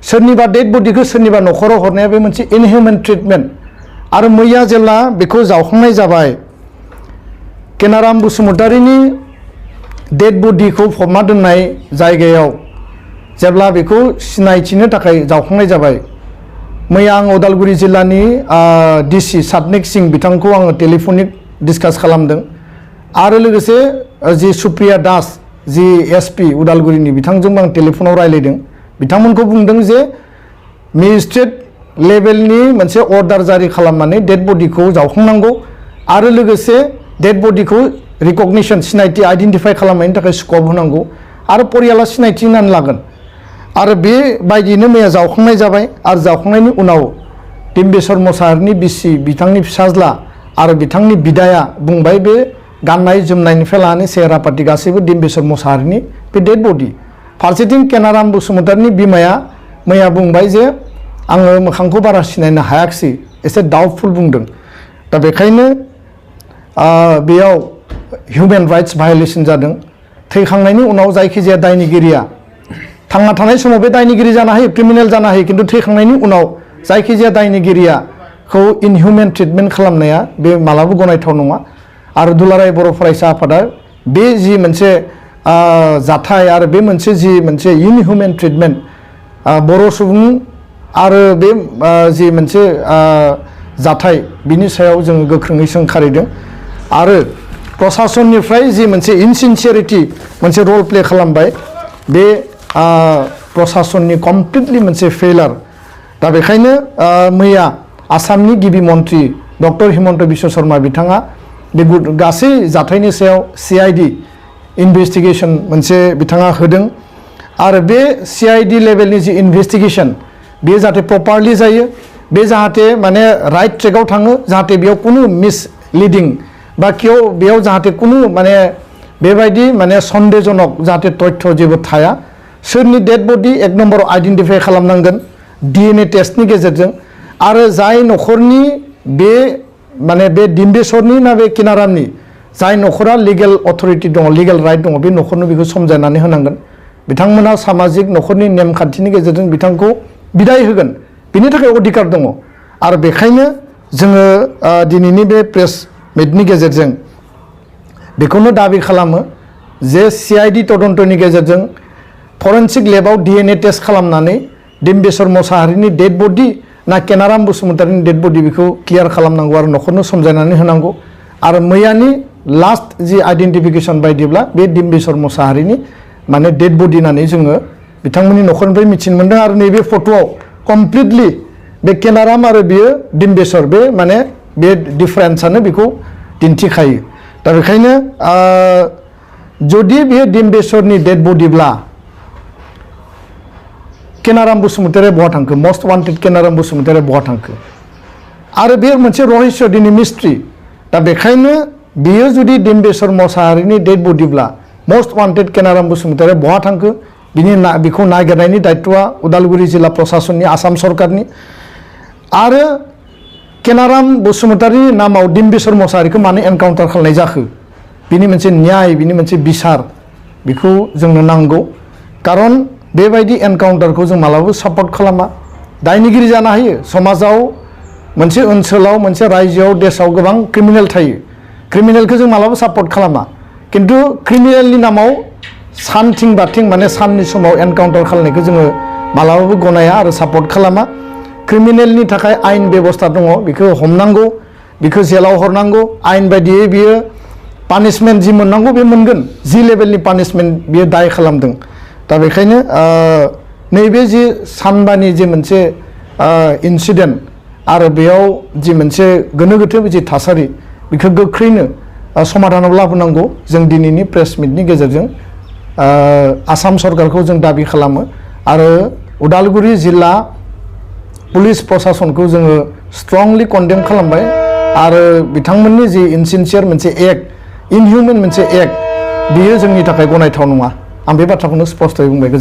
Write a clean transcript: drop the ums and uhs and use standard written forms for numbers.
सोरनिबा डेड बडिखौ सोरनिबा न'खराव हरनाया बे मोनसे इनहिउमेन ट्रिटमेन्ट आरो मैया जेब्ला बेखौ जावखांनाय जाबाय केनाराम बसुमतारीनि डेड बडिखौ फबना दोननाय जायगायाव जेब्ला बेखौ सिनायथिनो थाखाय जावखांनाय जाबाय मैया आं उदालगुरि जिल्लानि डिसि सातनिक सिंह बिथांखौ आङो टेलिफनिक डिसकास खालामदों आरो लोगोसे जि सुप्रिया दास जि एसपि उदालगुरिनि बिथांजों आं टेलिफनाव रायलायदों बिथांमोनखौ बुंदों जे मेजिस्ट्रेट लेभेलनि मोनसे अर्डार जारि खालामनानै डेड बडिखौ जावखांनांगौ आरो लोगोसे डेड बडिखौ रिकगनिशन सिनायथि आइडेन्टिफाइ खालामनायनि थाखाय स्कप होनांगौ आरो परियाला सिनायथि होनानै लागोन आरो बेबायदिनो मैया जावखांनाय जाबाय आरो जावखांनायनि उनाव डिम्बेश्वर मोसाहारिनि बिसि बिथांनि फिसाज्ला आरो बिथांनि बिदाया बुंबाय बे गाननाय जोमनायनिफ्राय लानानै सेहेरा पाति गासैबो डिम्बेश्वर मोसाहारिनि बे डेड बडि फारसेथिं केनाराम बसुमतारीनि बिमाया मैया बुंबाय जे आङो मोखांखौ बारा सिनायनो हायाखिसै एसे डाउटफुल बुंदों दा बेखायनो बेयाव हिउमेन राइट्स भायलेसन जादों थैखांनायनि उनाव जायखिजाया दायनिगिरिया थांना थानाय समाव बे दायनिगिरि जानो हायो क्रिमिनेल जानो हायो किन्तु थैखांनायनि उनाव जायखिजाया दायनिगिरियाखौ इनहिउमेन ट्रिटमेन्ट खालामनाया बे मालाबा गनायथाव नङा आरो दुलाराय बर' फरायसा आफादा बे जि मोनसे जाथाय आरो बे मोनसे जि मोनसे इनहिउमेन ट्रिटमेन्ट बर' सुबुं आरो बे जि मोनसे जाथाय बिनि सायाव जोङो गोख्रोङै सोंखारिदों आरो प्रशासननिफ्राय जि मोनसे इनसिनसियारिटि मोनसे रल प्ले खालामबाय बे प्रशासननि कमप्लिटलि मोनसे फेलार दा बेखायनो मैया आसामनि गिबि मन्त्रि डक्टर हिमन्त बिश्व शर्मा बिथाङा बे गासै जाथायनि सायाव CID इनभेस्टिगेसन मोनसे बिथाङा होदों आरो बे CID लेभेलनि जि इनभेस्टिगेसन बेयो जाहाथे प्रपारलि जायो बे जाहाथे माने राइट ट्रेकआव थाङो जाहाथे बेयाव कुनु मिसलिडिं बा बेयाव जाहाथे कुनु माने बेबायदि माने सन्देहजनक जाहाथे तथ्य जेबो थाया सोरनि डेड बडि एक नम्बराव आइडेन्टिफाइ खालामनांगोन DNA टेस्टनि गेजेरजों आरो जाय न'खरनि बे माने बे डिम्बेश्वरनि ना बे केनारामनि जाय न'खरा लिगेल अथरिटि दङ लिगेल राइट दङ बे न'खरनो बेखौ समजायनानै होनांगोन बिथांमोना सामाजिक न'खरनि नेमखान्थिनि गेजेरजों बिथांखौ बिदाय होगोन बिनि थाखाय अधिकार दङ आरो बेखायनो जोङो दिनैनि बे प्रेस मिटनि गेजेरजों बेखौनो दाबि खालामो जे CID तदन्तनि गेजेरजों फरेन्सिक लेबाव DNA टेस्ट खालामनानै डिम्बेश्वर मोसाहारिनि डेड बडि ना केनाराम बसुमतारीनि डेड बडि बेखौ क्लियार खालामनांगौ आरो न'खरनो समजायनानै होनांगौ आरो मैयानि लास्ट जि आइडेन्टिफिकेसन बायदिब्ला बे डिम्बेश्वर मोसाहारिनि माने डेड बडि होननानै जोङो बिथांमोननि न'खरनिफ्राय मिथिनो मोन्दों आरो नैबे फट'आव कमप्लिटलि बे केनाराम आरो बियो डिम्बेश्वर बे माने बे डिफारेन्सआनो बेखौ दिन्थिखायो दा बेखायनो जुदि बेयो डिम्बेश्वरनि डेड बडिब्ला केनाराम बसुमतारीया बहा थांखो मस्ट वान्टेड केनाराम बसुमतारीया बहा थांखो आरो बे मोनसे रहस्य दिनै मिस्ट्रि दा बेखायनो बियो जुदि डिम्बेश्वर मोसाहारिनि डेड बडिब्ला मस्ट वान्टेड केनाराम बसुमतारीया बहा थांखो बेखौ नागिरनायनि दायित्वआ उदालगुरि जिल्ला प्रशासननि आसाम सरकारनि आरो केनाराम बसुमतारीनि नामाव डिम्बेश्वर मोसाहारिखौ मानो एनकाउन्टार खालामनाय जाखो बिनि मोनसे न्याय बिनि मोनसे बिसार बेखौ जोंनो नांगौ कारन बेबायदि एनकाउन्टारखौ जों मालाबाबो सापर्ट खालामा दायनिगिरि जानो हायो समाजाव मोनसे ओनसोलाव मोनसे रायजोआव देशआव गोबां क्रिमिनेल थायो क्रिमिनेलखौ जों मालाबाबो सापर्ट खालामा किन्तु क्रिमिनेलनि नामाव सानथिं बाथिं माने साननि समाव एनकाउन्टार खालामनायखौ जोङो मालाबाबो गनाया आरो सापर्ट खालामा क्रिमिनेलनि थाखाय आयेन बेबस्था दङ बेखौ हमनांगौ बेखौ जेलाव हरनांगौ आयेन बायदियै बियो पानिशमेन्ट जि मोननांगौ बे मोनगोन जि लेभेलनि पानिशमेन्ट बियो दाय खालामदों दा बेखायनो नैबे जि सानबानि जि मोनसे इन्सिडेन्ट आरो बेयाव जि मोनसे गोनो गोथो जि थासारि बेखौ गोख्रैनो समाधानाव लाबोनांगौ जों दिनैनि प्रेस मिटनि गेजेरजों आसाम सरकारखौ जों दाबि खालामो आरो उदालगुरि जिल्ला पुलिस प्रशासनखौ जोङो स्ट्रंलि कन्डेम खालामबाय आरो बिथांमोननि जि इनसिनसियार मोनसे एक्ट इनहिउमेन मोनसे एक्ट बियो जोंनि थाखाय गनायथाव नङा आं बे बाथ्राखौनो स्पष्टयै बुंबाय।